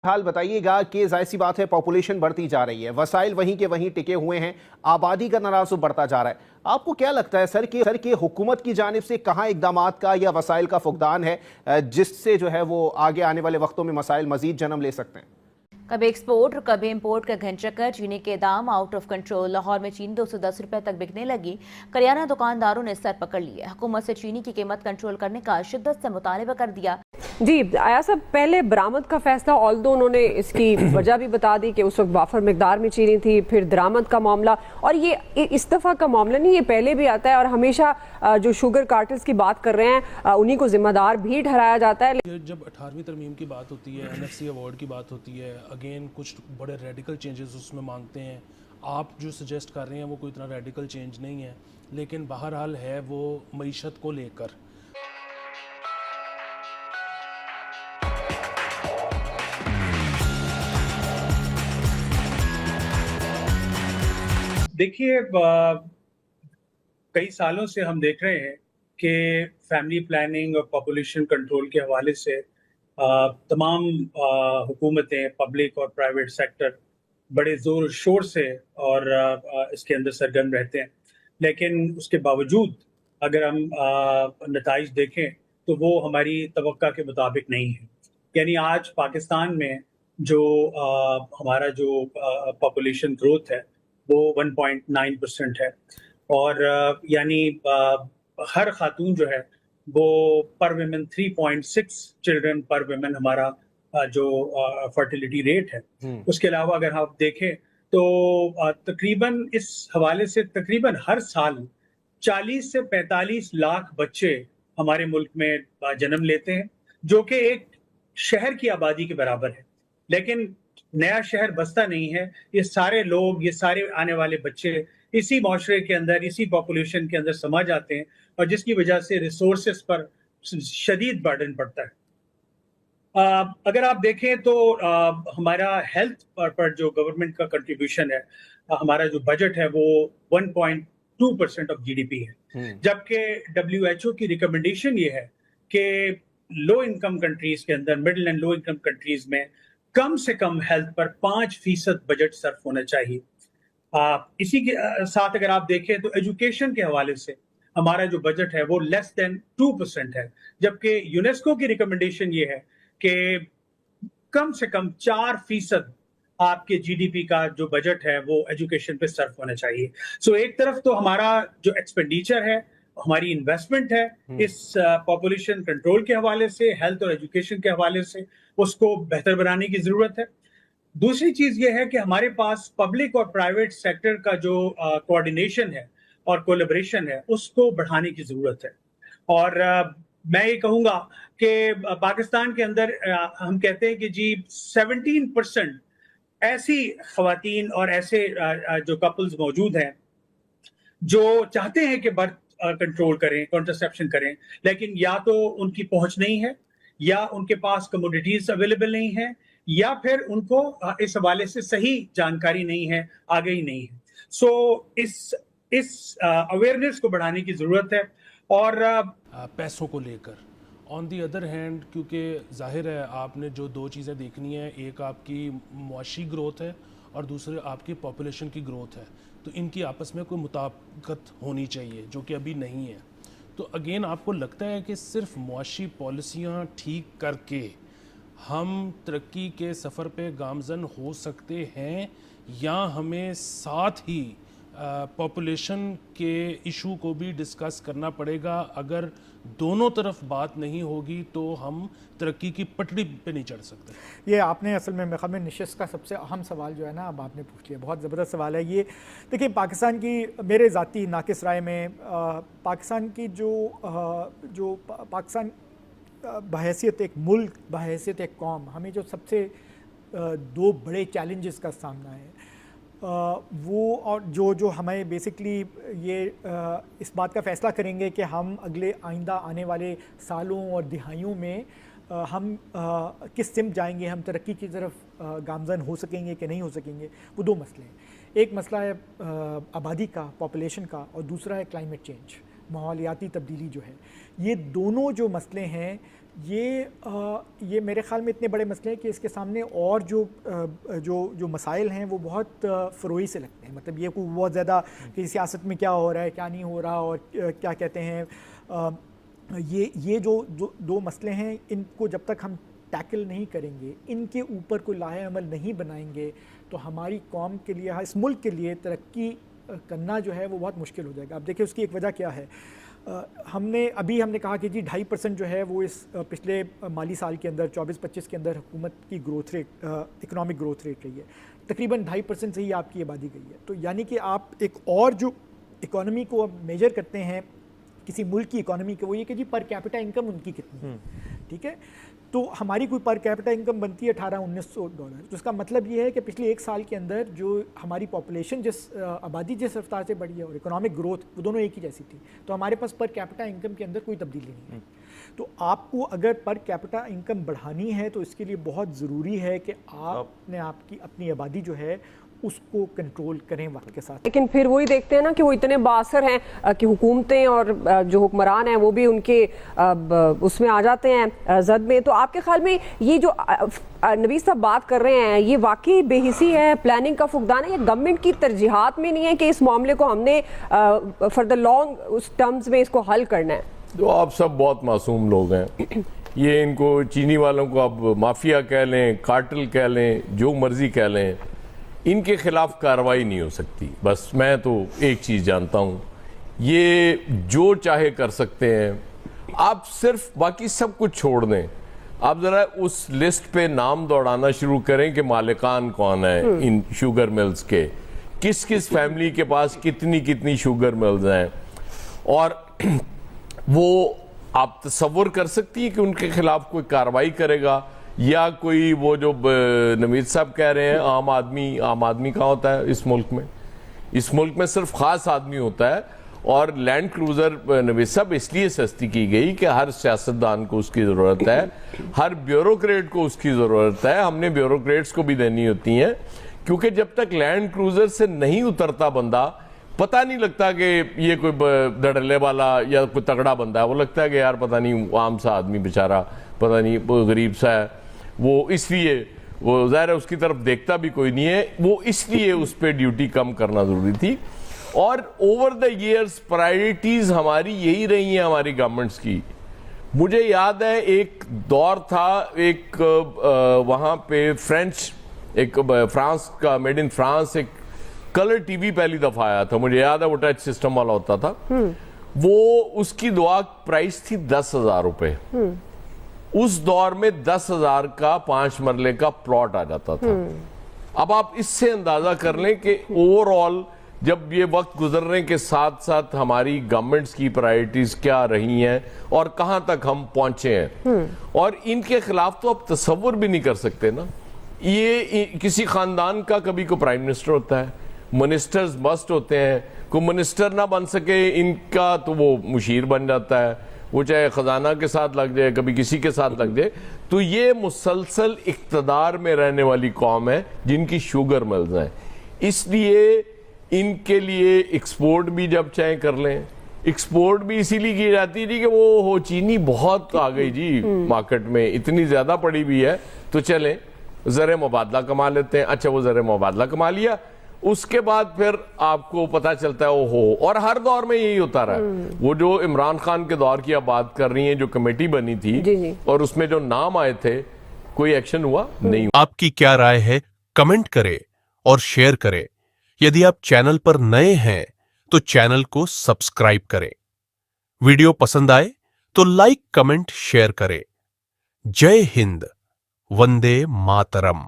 हाल बताइएगा कि जाहिर सी बात है पॉपुलेशन बढ़ती जा रही है, वसाइल वहीं के वहीं टिके हुए हैं, आबादी का तनासुब बढ़ता जा रहा है। आपको क्या लगता है सर कि हुकूमत की जानिब से कहाँ इकदामात का या वसाइल का फुकदान है जिससे जो है वो आगे आने वाले वक्तों में मसाइल मजीद जन्म ले सकते हैं? कभी एक्सपोर्ट और कभी इंपोर्ट का घनचक्कर। चीनी के दाम आउट ऑफ कंट्रोल। लाहौर में चीनी 210 रुपए तक बिकने लगी। करियाना दुकानदारों ने सर पकड़ लिया। हुकूमत से चीनी की कीमत कंट्रोल करने का शिद्दत से मुतालबा कर दिया। जी आया साहब, पहले बरामद का फैसला ऑल्दो उन्होंने इसकी वजह भी बता दी कि उस वक्त वाफर मिकदार में चीनी थी, फिर दरामद का मामला, और ये इस दफ़ा का मामला नहीं, ये पहले भी आता है और हमेशा जो शुगर कार्टल्स की बात कर रहे हैं उन्हीं को जिम्मेदार भी ठहराया जाता है। जब 18वीं तरमीम की बात होती है, NFC अवार्ड की बात होती है, अगेन कुछ बड़े रेडिकल चेंजेस उसमें मांगते हैं। आप जो सजेस्ट कर रहे हैं वो कोई इतना रेडिकल चेंज नहीं है, लेकिन बहरहाल है वो मईशत को लेकर। देखिए, कई सालों से हम देख रहे हैं कि फैमिली प्लानिंग और पॉपुलेशन कंट्रोल के हवाले से तमाम हुकूमतें, पब्लिक और प्राइवेट सेक्टर बड़े ज़ोर शोर से और इसके अंदर सरगर्म रहते हैं। लेकिन उसके बावजूद अगर हम नताइज देखें तो वो हमारी तवक्का के मुताबिक नहीं है। यानी आज पाकिस्तान में जो हमारा जो पॉपुलेशन ग्रोथ है वो 1.9% है, और यानी हर खातून जो है वो पर विमेन 3.6 चिल्ड्रन पर विमेन हमारा जो फर्टिलिटी रेट है। उसके अलावा अगर आप देखें तो तकरीबन इस हवाले से तकरीबन हर साल 40 से 45 लाख बच्चे हमारे मुल्क में जन्म लेते हैं, जो कि एक शहर की आबादी के बराबर है। लेकिन नया शहर बसता नहीं है। ये सारे लोग, ये सारे आने वाले बच्चे इसी माशरे के अंदर, इसी पॉपुलेशन के अंदर समा जाते हैं, और जिसकी वजह से रिसोर्सेस पर शदीद बर्डन पड़ता है। अगर आप देखें तो हमारा हेल्थ पर जो गवर्नमेंट का कंट्रीब्यूशन है, हमारा जो बजट है वो 1.2% ऑफ GDP है, जबकि WHO की रिकमेंडेशन ये है कि लो इनकम कंट्रीज के अंदर, middle and low income countries में कम से कम हेल्थ पर 5% बजट सर्फ होना चाहिए। इसी के साथ अगर आप देखें तो एजुकेशन के हवाले से हमारा जो बजट है वो लेस देन 2% है, जबकि यूनेस्को की रिकमेंडेशन ये है कि कम से कम 4% आपके GDP का जो बजट है वो एजुकेशन पे सर्फ होना चाहिए। सो एक तरफ तो हमारा जो एक्सपेंडिचर है, हमारी इन्वेस्टमेंट है इस पॉपुलेशन कंट्रोल के हवाले से, हेल्थ और एजुकेशन के हवाले से, उसको बेहतर बनाने की जरूरत है। दूसरी चीज ये है कि हमारे पास पब्लिक और प्राइवेट सेक्टर का जो कोऑर्डिनेशन है और कोलैबोरेशन है उसको बढ़ाने की जरूरत है। और मैं ये कहूंगा कि पाकिस्तान के अंदर हम कहते हैं कि जी 17% ऐसी खवातीन और ऐसे जो कपल्स मौजूद हैं जो चाहते हैं कि बर्थ कंट्रोल करें, कॉन्ट्रासेप्शन करें, लेकिन या तो उनकी पहुंच नहीं है, या उनके पास कमोडिटीज अवेलेबल नहीं है, या फिर उनको इस हवाले से सही जानकारी नहीं है, आगे ही नहीं है। सो इस अवेयरनेस को बढ़ाने की जरूरत है। और पैसों को लेकर ऑन दी अदर हैंड, क्योंकि जाहिर है आपने जो दो चीज़ें देखनी है, एक आपकी मुआशी ग्रोथ है और दूसरे आपकी पॉपुलेशन की ग्रोथ है, तो इनकी आपस में कोई मुताबिकत होनी चाहिए जो कि अभी नहीं है। तो अगेन आपको लगता है कि सिर्फ मुआशी पॉलिसियाँ ठीक करके हम तरक्की के सफ़र पे गामजन हो सकते हैं, या हमें साथ ही पॉपुलेशन के इशू को भी डिस्कस करना पड़ेगा? अगर दोनों तरफ बात नहीं होगी तो हम तरक्की की पटड़ी पे नहीं चढ़ सकते। ये आपने असल में मेरे ख्याल में निशिस्त का सबसे अहम सवाल जो है ना अब आपने पूछ लिया, बहुत ज़बरदस्त सवाल है ये। देखिए, पाकिस्तान की मेरे ज़ाती नाकिस राय में पाकिस्तान की जो पाकिस्तान बहैसियत एक मुल्क, बहैसियत एक कौम, हमें जो सबसे दो बड़े चैलेंजेस का सामना है वो, और जो हमें बेसिकली ये इस बात का फ़ैसला करेंगे कि हम अगले आइंदा आने वाले सालों और दिहाइयों में हम किस सिमत जाएंगे, हम तरक्की की तरफ गामजन हो सकेंगे कि नहीं हो सकेंगे। वो दो मसले हैं। एक मसला है आबादी का, पॉपुलेशन का, और दूसरा है क्लाइमेट चेंज, माहौलियाती तब्दीली जो है। ये दोनों जो मसले हैं ये मेरे ख्याल में इतने बड़े मसले हैं कि इसके सामने और जो मसाइल हैं वो बहुत फ़रोई से लगते हैं। मतलब ये कोई बहुत ज़्यादा कि सियासत में क्या हो रहा है क्या नहीं हो रहा और क्या कहते हैं ये जो दो मसले हैं, इनको जब तक हम टैकल नहीं करेंगे, इनके ऊपर कोई लाहे अमल नहीं बनाएंगे, तो हमारी कौम के लिए, इस मुल्क के लिए तरक्की करना जो है वो बहुत मुश्किल हो जाएगा। अब देखिए उसकी एक वजह क्या है। हमने कहा कि जी 2.5% जो है वो इस पिछले माली साल के अंदर 24-25 के अंदर हुकूमत की growth rate, economic growth rate रही है। तकरीबन 2.5% से ही आपकी आबादी गई है। तो यानी कि आप एक और जो इकोनॉमी को अब मेजर करते हैं किसी मुल्क की इकोनॉमी को, वो ये कि जी पर कैपिटा इनकम उनकी कितनी है, ठीक है। तो हमारी कोई पर कैपिटा इनकम बनती है $1800-1900। तो इसका मतलब ये है कि पिछले एक साल के अंदर जो हमारी पॉपुलेशन आबादी जिस रफ्तार से बढ़ी है और इकोनॉमिक ग्रोथ, वो दोनों एक ही जैसी थी। तो हमारे पास पर कैपिटा इनकम के अंदर कोई तब्दीली नहीं है। तो आपको अगर पर कैपिटा इनकम बढ़ानी है तो इसके लिए बहुत ज़रूरी है कि आपने अपनी आबादी जो है उसको कंट्रोल करें वक्त के साथ। लेकिन फिर वही देखते हैं ना कि वो इतने बासर हैं कि हुकूमतें और जो हुक्मरान हैं वो भी उनके उसमें आ जाते हैं जद में। तो आपके ख्याल में ये जो नवीस साहब बात कर रहे हैं, ये वाकई बेहिसी है, प्लानिंग का फुकदान है, या गवर्नमेंट की तरजीहात में नहीं है कि इस मामले को हमने फॉर द लॉन्ग उस टर्म्स में इसको हल करना है? तो आप सब बहुत मासूम लोग हैं। ये इनको चीनी वालों को आप माफिया कह लें, कार्टेल कह लें, जो मर्जी कह लें, इनके खिलाफ कार्रवाई नहीं हो सकती। बस मैं तो एक चीज़ जानता हूँ, ये जो चाहे कर सकते हैं। आप सिर्फ बाकी सब कुछ छोड़ दें, आप ज़रा उस लिस्ट पे नाम दौड़ाना शुरू करें कि मालिकान कौन है इन शुगर मिल्स के, किस किस फैमिली के पास कितनी कितनी शुगर मिल्स हैं, और वो आप तसव्वुर कर सकती है कि उनके खिलाफ कोई कार्रवाई करेगा या कोई वो जो नवीद साहब कह रहे हैं आम आदमी कहाँ होता है इस मुल्क में? इस मुल्क में सिर्फ खास आदमी होता है। और लैंड क्रूजर नवीद साहब इसलिए सस्ती की गई कि हर सियासतदान को उसकी ज़रूरत है, हर ब्यूरोक्रेट को उसकी ज़रूरत है। हमने ब्यूरोक्रेट्स को भी देनी होती हैं, क्योंकि जब तक लैंड क्रूजर से नहीं उतरता बंदा, पता नहीं लगता कि ये कोई धड़ल्ले वाला या कोई तगड़ा बंदा है। वो लगता है कि यार पता नहीं आम सा आदमी बेचारा, पता नहीं वो गरीब सा है, वो इसलिए वो ज़ाहिर है उसकी तरफ देखता भी कोई नहीं है, वो इसलिए उस पर ड्यूटी कम करना ज़रूरी थी। और ओवर द ईयर्स प्रायोरिटीज़ हमारी यही रही हैं, हमारी गवर्नमेंट्स की। मुझे याद है एक दौर था, एक वहाँ पे फ्रांस का, मेड इन फ्रांस एक कलर टीवी पहली दफ़ा आया था। मुझे याद है वो टच सिस्टम वाला होता था। वो उसकी दुआ प्राइस थी 10,000 रुपये। उस दौर में 10,000 का 5 मरले का प्लॉट आ जाता था। अब आप इससे अंदाजा कर लें कि ओवरऑल जब ये वक्त गुजरने के साथ साथ हमारी गवर्नमेंट्स की प्रायोरिटीज क्या रही हैं और कहां तक हम पहुंचे हैं। और इनके खिलाफ तो आप तसव्वुर भी नहीं कर सकते ना। ये किसी खानदान का कभी को प्राइम मिनिस्टर होता है, मिनिस्टर्स मस्ट होते हैं, कोई मिनिस्टर ना बन सके इनका तो वो मुशीर बन जाता है, वो चाहे खजाना के साथ लग जाए, कभी किसी के साथ लग जाए। तो ये मुसलसल इक्तदार में रहने वाली कौम है जिनकी शुगर मिल्स हैं, इसलिए इनके लिए एक्सपोर्ट भी जब चाहे कर लें। एक्सपोर्ट भी इसीलिए की जाती थी कि वो हो चीनी बहुत आ गई जी मार्केट में, इतनी ज्यादा पड़ी हुई है, तो चलें ज़र मुबादला कमा लेते हैं। अच्छा, वो ज़र मुबादला कमा लिया, उसके बाद फिर आपको पता चलता है ओहो। और हर दौर में यही होता रहा है। वो जो इमरान खान के दौर की आप बात कर रही हैं, जो कमेटी बनी थी जी। और उसमें जो नाम आए थे, कोई एक्शन हुआ नहीं। आपकी क्या राय है, कमेंट करें और शेयर करें। यदि आप चैनल पर नए हैं तो चैनल को सब्सक्राइब करें। वीडियो पसंद आए तो लाइक, कमेंट, शेयर करें। जय हिंद, वंदे मातरम।